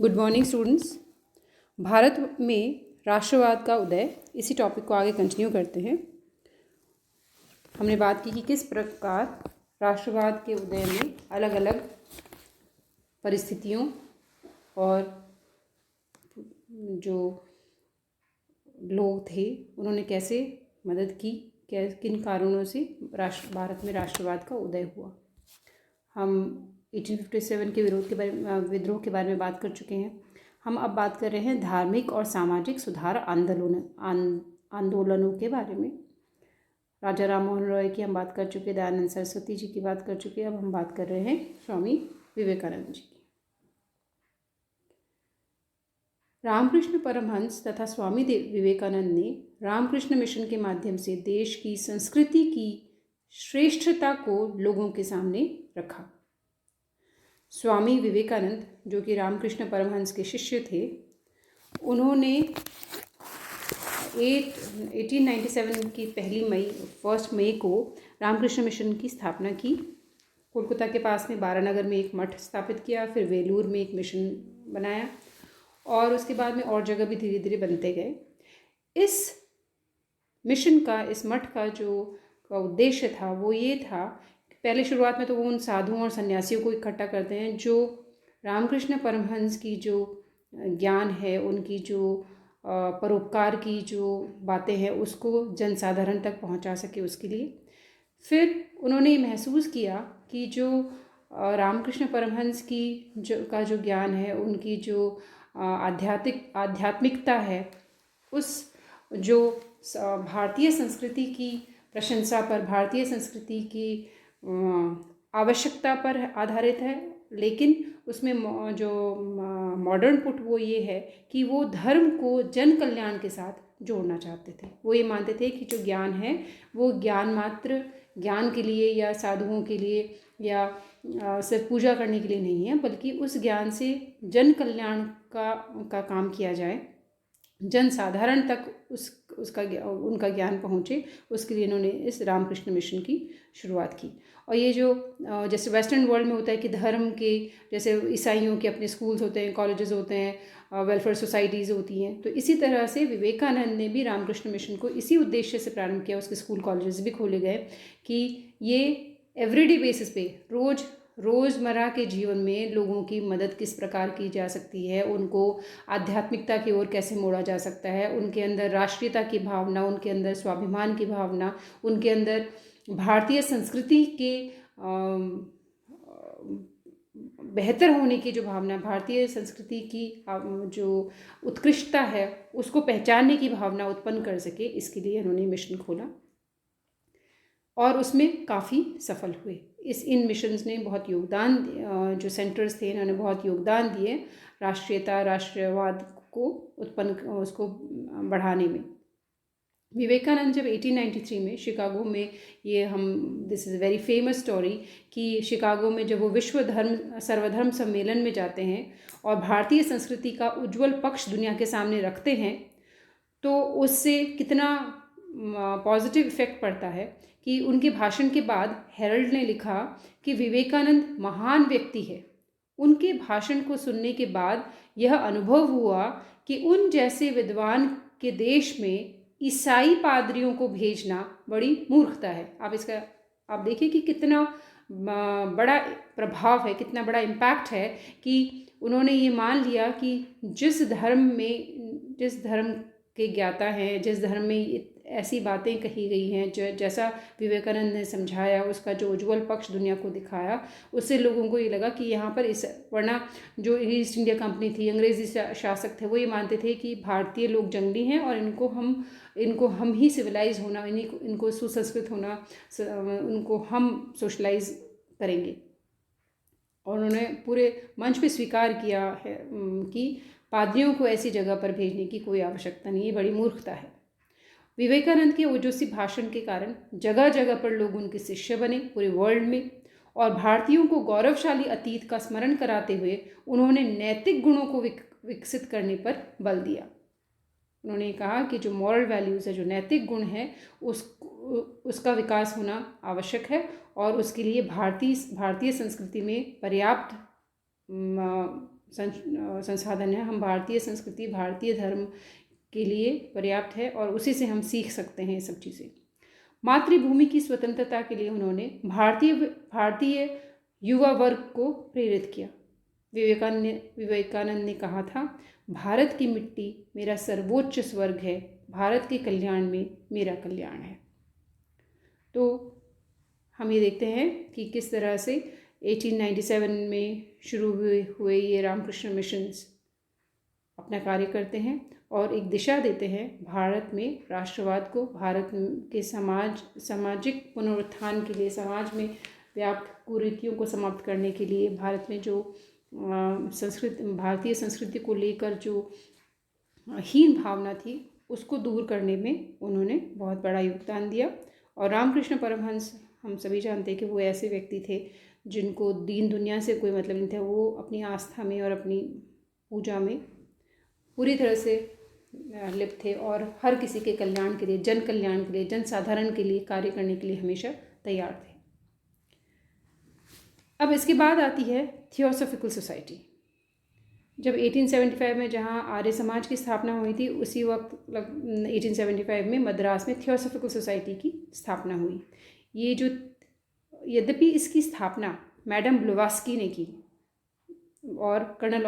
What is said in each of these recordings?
Good morning students. Bharat में राष्ट्रवाद का उदय, इसी टॉपिक को आगे कंटिन्यू करते हैं। हमने बात की कि किस प्रकार राष्ट्रवाद के उदय में अलग अलग परिस्थितियों और जो लोग थे उन्होंने कैसे मदद की, किन कारणों से भारत में राष्ट्रवाद का उदय हुआ। हम 1857 के विद्रोह के बारे में बात कर चुके हैं। हम अब बात कर रहे हैं धार्मिक और सामाजिक सुधार आंदोलनों के बारे में। राजा राम मोहन रॉय की हम बात कर चुके, दयानंद सरस्वती जी की बात कर चुके। अब हम बात कर रहे हैं स्वामी विवेकानंद जी की। रामकृष्ण परमहंस तथा स्वामी विवेकानंद ने रामकृष्ण मिशन के माध्यम से देश की संस्कृति की श्रेष्ठता को लोगों के सामने रखा। स्वामी विवेकानंद, जो कि रामकृष्ण परमहंस के शिष्य थे, उन्होंने 1897 की 1 मई को रामकृष्ण मिशन की स्थापना की। कोलकाता के पास में बारानगर में एक मठ स्थापित किया, फिर वेलूर में एक मिशन बनाया और उसके बाद में और जगह भी धीरे धीरे बनते गए। इस मिशन का, इस मठ का जो उद्देश्य था वो ये था, पहले शुरुआत में तो वो उन साधुओं और सन्यासियों को इकट्ठा करते हैं जो रामकृष्ण परमहंस की जो ज्ञान है, उनकी जो परोपकार की जो बातें हैं उसको जनसाधारण तक पहुंचा सके, उसके लिए। फिर उन्होंने महसूस किया कि जो रामकृष्ण परमहंस की जो ज्ञान है, उनकी जो आध्यात्मिकता है, उस जो भारतीय संस्कृति की प्रशंसा पर, भारतीय संस्कृति की आवश्यकता पर आधारित है, लेकिन उसमें जो मॉडर्न पुट वो ये है कि वो धर्म को जन कल्याण के साथ जोड़ना चाहते थे। वो ये मानते थे कि जो ज्ञान है वो ज्ञान मात्र ज्ञान के लिए या साधुओं के लिए या सिर्फ पूजा करने के लिए नहीं है, बल्कि उस ज्ञान से जन कल्याण का काम किया जाए, जन साधारण तक उनका ज्ञान पहुँचे। उसके लिए इन्होंने इस रामकृष्ण मिशन की शुरुआत की। और ये जो जैसे वेस्टर्न वर्ल्ड में होता है कि धर्म के, जैसे ईसाइयों के अपने स्कूल्स होते हैं, कॉलेजेस होते हैं, वेलफेयर सोसाइटीज़ होती हैं, तो इसी तरह से विवेकानंद ने भी रामकृष्ण मिशन को इसी उद्देश्य से प्रारंभ किया। उसके स्कूल कॉलेजेस भी खोले गए कि ये एवरीडे बेसिस पे रोज़मर्रा के जीवन में लोगों की मदद किस प्रकार की जा सकती है, उनको आध्यात्मिकता की ओर कैसे मोड़ा जा सकता है, उनके अंदर राष्ट्रीयता की भावना, उनके अंदर स्वाभिमान की भावना, उनके अंदर भारतीय संस्कृति के बेहतर होने की जो भावना, भारतीय संस्कृति की जो उत्कृष्टता है उसको पहचानने की भावना उत्पन्न कर सके, इसके लिए उन्होंने मिशन खोला और उसमें काफ़ी सफल हुए। इन मिशंस ने बहुत योगदान, जो सेंटर्स थे इन्होंने बहुत योगदान दिए राष्ट्रवाद को उसको बढ़ाने में। विवेकानंद जब 1893 में शिकागो में, this is very famous story, कि शिकागो में जब वो विश्व सर्वधर्म सम्मेलन में जाते हैं और भारतीय संस्कृति का उज्जवल पक्ष दुनिया के सामने रखते हैं, तो उससे कितना पॉजिटिव इफेक्ट पड़ता है कि उनके भाषण के बाद हेरल्ड ने लिखा कि विवेकानंद महान व्यक्ति है। उनके भाषण को सुनने के बाद यह अनुभव हुआ कि उन जैसे विद्वान के देश में ईसाई पादरियों को भेजना बड़ी मूर्खता है। आप देखिए कि कितना बड़ा प्रभाव है, कितना बड़ा इम्पैक्ट है कि उन्होंने ये मान लिया कि जिस धर्म के ज्ञाता हैं, जिस धर्म में ऐसी बातें कही गई हैं, जैसा विवेकानंद ने समझाया, उसका जो उज्जवल पक्ष दुनिया को दिखाया, उससे लोगों को ये लगा कि यहाँ पर वरना जो ईस्ट इंडिया कंपनी थी, अंग्रेजी शासक थे, वो ये मानते थे कि भारतीय लोग जंगली हैं और इनको हम ही सिविलाइज होना, इनको सुसंस्कृत होना, उनको हम सोशलाइज करेंगे। और उन्होंने पूरे मंच पे स्वीकार किया है कि पादरियों को ऐसी जगह पर भेजने की कोई आवश्यकता नहीं, ये बड़ी मूर्खता है। विवेकानंद के ओजस्वी भाषण के कारण जगह जगह पर लोग उनके शिष्य बने पूरे वर्ल्ड में, और भारतीयों को गौरवशाली अतीत का स्मरण कराते हुए उन्होंने नैतिक गुणों को विकसित करने पर बल दिया। उन्होंने कहा कि जो मॉरल वैल्यूज़ है, जो नैतिक गुण है, उसका विकास होना आवश्यक है और उसके लिए भारतीय संस्कृति में पर्याप्त संसाधन है। हम भारतीय संस्कृति, भारतीय धर्म के लिए पर्याप्त है और उसी से हम सीख सकते हैं ये सब चीज़ें। मातृभूमि की स्वतंत्रता के लिए उन्होंने भारतीय युवा वर्ग को प्रेरित किया। विवेकानंद ने कहा था, भारत की मिट्टी मेरा सर्वोच्च स्वर्ग है, भारत के कल्याण में मेरा कल्याण है। तो हम ये देखते हैं कि किस तरह से 1897 में शुरू हुए ये रामकृष्ण मिशंस अपना कार्य करते हैं और एक दिशा देते हैं भारत में राष्ट्रवाद को, भारत के सामाजिक पुनरुत्थान के लिए, समाज में व्याप्त कुरीतियों को समाप्त करने के लिए, भारत में जो भारतीय संस्कृति को लेकर जो हीन भावना थी उसको दूर करने में उन्होंने बहुत बड़ा योगदान दिया। और रामकृष्ण परमहंस, हम सभी जानते हैं कि वो ऐसे व्यक्ति थे जिनको दीन दुनिया से कोई मतलब नहीं था। वो अपनी आस्था में और अपनी पूजा में पूरी तरह से लिप्त थे और हर किसी के कल्याण के लिए, जन कल्याण के लिए, जन साधारण के लिए कार्य करने के लिए हमेशा तैयार थे। अब इसके बाद आती है थियोसॉफिकल सोसाइटी। जब 1875 में जहाँ आर्य समाज की स्थापना हुई थी, उसी वक्त 1875 में मद्रास में थियोसॉफिकल सोसाइटी की स्थापना हुई। ये जो, यद्यपि इसकी स्थापना मैडम ब्लोवास्की ने की और कर्नल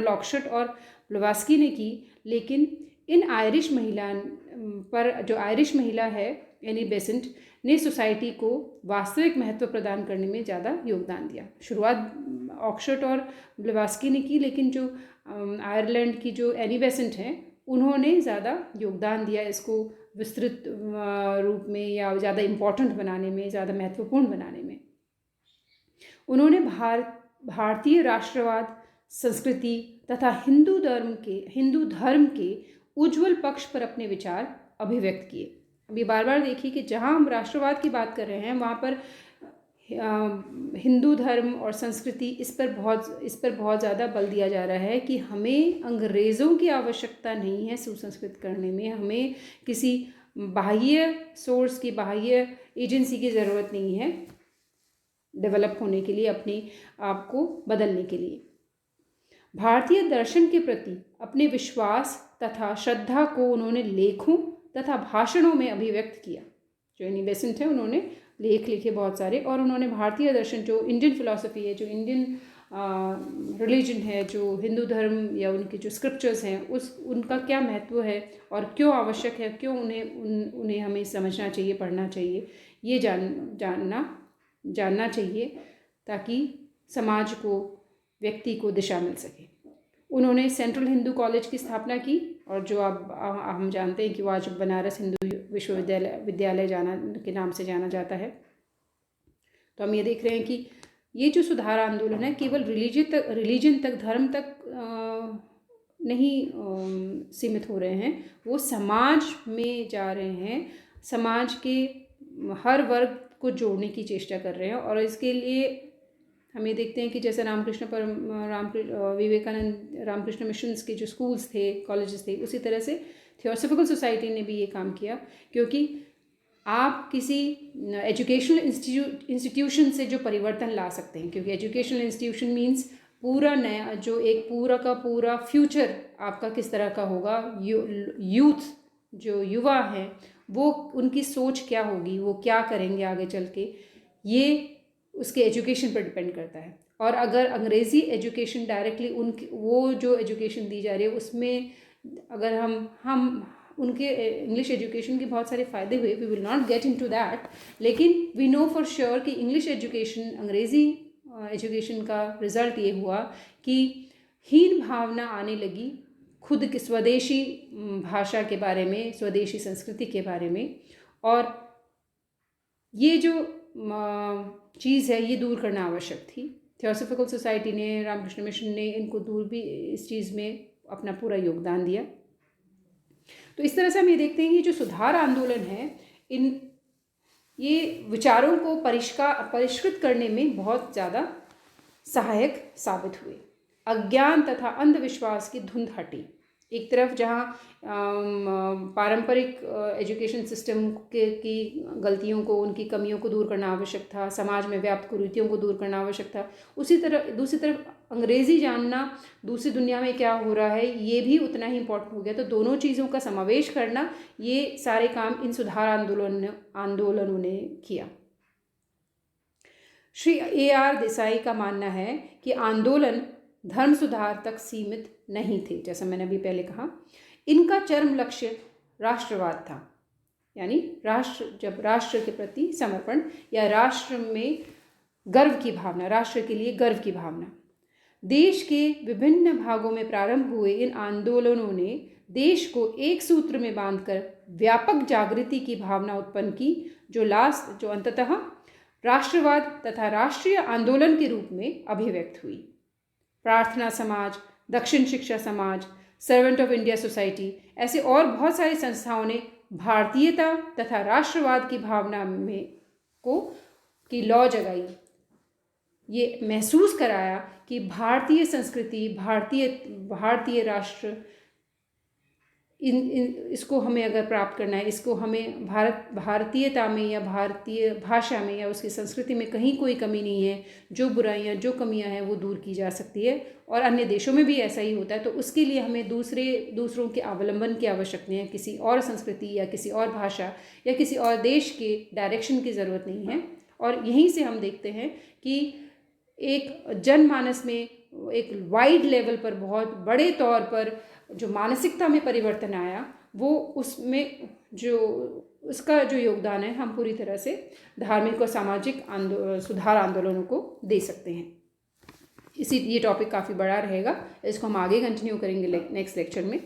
ऑक्सट और ब्लोवास्की ने की, लेकिन इन आयरिश महिला पर, जो आयरिश महिला है एनी बेसेंट, ने सोसाइटी को वास्तविक महत्व प्रदान करने में ज़्यादा योगदान दिया। शुरुआत ऑक्सफोर्ड और ब्लेवास्की ने की, लेकिन जो आयरलैंड की जो एनी बेसेंट हैं उन्होंने ज़्यादा योगदान दिया इसको विस्तृत रूप में या ज़्यादा इम्पोर्टेंट बनाने में, ज़्यादा महत्वपूर्ण बनाने में। उन्होंने भारतीय राष्ट्रवाद, संस्कृति तथा हिंदू धर्म के उज्ज्वल पक्ष पर अपने विचार अभिव्यक्त किए। अभी बार बार देखिए कि जहाँ हम राष्ट्रवाद की बात कर रहे हैं वहाँ पर हिंदू धर्म और संस्कृति, इस पर बहुत ज़्यादा बल दिया जा रहा है कि हमें अंग्रेज़ों की आवश्यकता नहीं है सुसंस्कृत करने में, हमें किसी बाह्य सोर्स की, बाह्य एजेंसी की ज़रूरत नहीं है डेवलप होने के लिए, अपने आप को बदलने के लिए। भारतीय दर्शन के प्रति अपने विश्वास तथा श्रद्धा को उन्होंने लेखों तथा भाषणों में अभिव्यक्त किया। जो एनी बेसेंट है, उन्होंने लेख लिखे बहुत सारे, और उन्होंने भारतीय दर्शन, जो इंडियन फिलॉसफी है, जो इंडियन रिलीजन है, जो हिंदू धर्म या उनके जो स्क्रिप्चर्स हैं, उनका क्या महत्व है और क्यों आवश्यक है, क्यों उन्हें हमें समझना चाहिए, पढ़ना चाहिए, ये जानना चाहिए ताकि समाज को, व्यक्ति को दिशा मिल सके। उन्होंने सेंट्रल हिंदू कॉलेज की स्थापना की, और जो अब हम जानते हैं कि वो आज बनारस हिंदू विश्वविद्यालय के नाम से जाना जाता है। तो हम ये देख रहे हैं कि ये जो सुधार आंदोलन है केवल रिलीजन तक, धर्म तक नहीं सीमित हो रहे हैं, वो समाज में जा रहे हैं, समाज के हर वर्ग को जोड़ने की चेष्टा कर रहे हैं। और इसके लिए हम ये देखते हैं कि जैसे विवेकानंद रामकृष्ण मिशंस के जो स्कूल्स थे, कॉलेजेस थे, उसी तरह से थियोसॉफिकल सोसाइटी ने भी ये काम किया, क्योंकि आप किसी एजुकेशनल इंस्टीट्यूशन से जो परिवर्तन ला सकते हैं, क्योंकि एजुकेशनल इंस्टीट्यूशन मीन्स पूरा नया, जो एक पूरा का पूरा फ्यूचर आपका किस तरह का होगा, यूथ जो युवा हैं वो उनकी सोच क्या होगी, वो क्या करेंगे आगे चल के, ये उसके एजुकेशन पर डिपेंड करता है। और अगर अंग्रेज़ी एजुकेशन डायरेक्टली वो जो एजुकेशन दी जा रही है उसमें अगर हम उनके इंग्लिश एजुकेशन के बहुत सारे फ़ायदे हुए, we will not get into that, लेकिन वी नो फॉर श्योर कि इंग्लिश एजुकेशन, अंग्रेज़ी एजुकेशन का रिज़ल्ट ये हुआ कि हीन भावना आने लगी खुद की स्वदेशी भाषा के बारे में, स्वदेशी संस्कृति के बारे में, और ये जो चीज़ है ये दूर करना आवश्यक थी। थियोसॉफिकल सोसाइटी ने, रामकृष्ण मिशन ने इनको दूर भी, इस चीज़ में अपना पूरा योगदान दिया। तो इस तरह से हम ये देखते हैं कि जो सुधार आंदोलन है, ये विचारों को परिष्कृत करने में बहुत ज़्यादा सहायक साबित हुए। अज्ञान तथा अंधविश्वास की धुंध हटी। एक तरफ जहाँ पारंपरिक एजुकेशन सिस्टम की गलतियों को, उनकी कमियों को दूर करना आवश्यक था, समाज में व्याप्त कुरीतियों को दूर करना आवश्यक था, उसी तरह दूसरी तरफ अंग्रेज़ी जानना, दूसरी दुनिया में क्या हो रहा है ये भी उतना ही इम्पोर्टेंट हो गया। तो दोनों चीज़ों का समावेश करना, ये सारे काम इन सुधार आंदोलनों ने किया। श्री A.R. देसाई का मानना है कि आंदोलन धर्म सुधार तक सीमित नहीं थे, जैसा मैंने अभी पहले कहा। इनका चरम लक्ष्य राष्ट्रवाद था, यानी जब राष्ट्र के प्रति समर्पण या राष्ट्र में गर्व की भावना, राष्ट्र के लिए गर्व की भावना। देश के विभिन्न भागों में प्रारंभ हुए इन आंदोलनों ने देश को एक सूत्र में बांधकर व्यापक जागृति की भावना उत्पन्न की, जो अंततः राष्ट्रवाद तथा राष्ट्रीय आंदोलन के रूप में अभिव्यक्त हुई। प्रार्थना समाज, दक्षिण शिक्षा समाज, सर्वेंट ऑफ इंडिया सोसाइटी, ऐसे और बहुत सारी संस्थाओं ने भारतीयता तथा राष्ट्रवाद की भावना की लौ जगाई। ये महसूस कराया कि भारतीय संस्कृति, भारतीय राष्ट्र, इसको हमें अगर प्राप्त करना है, इसको हमें भारतीयता में या भारतीय भाषा में या उसकी संस्कृति में कहीं कोई कमी नहीं है। जो बुराइयां, जो कमियां हैं वो दूर की जा सकती है, और अन्य देशों में भी ऐसा ही होता है। तो उसके लिए हमें दूसरों के अवलंबन की आवश्यकता नहीं है, किसी और संस्कृति या किसी और भाषा या किसी और देश के डायरेक्शन की ज़रूरत नहीं है। और यहीं से हम देखते हैं कि एक जनमानस में एक वाइड लेवल पर, बहुत बड़े तौर पर जो मानसिकता में परिवर्तन आया, वो उसमें उसका जो योगदान है, हम पूरी तरह से धार्मिक और सामाजिक सुधार आंदोलनों को दे सकते हैं। ये टॉपिक काफ़ी बड़ा रहेगा, इसको हम आगे कंटिन्यू करेंगे नेक्स्ट लेक्चर में।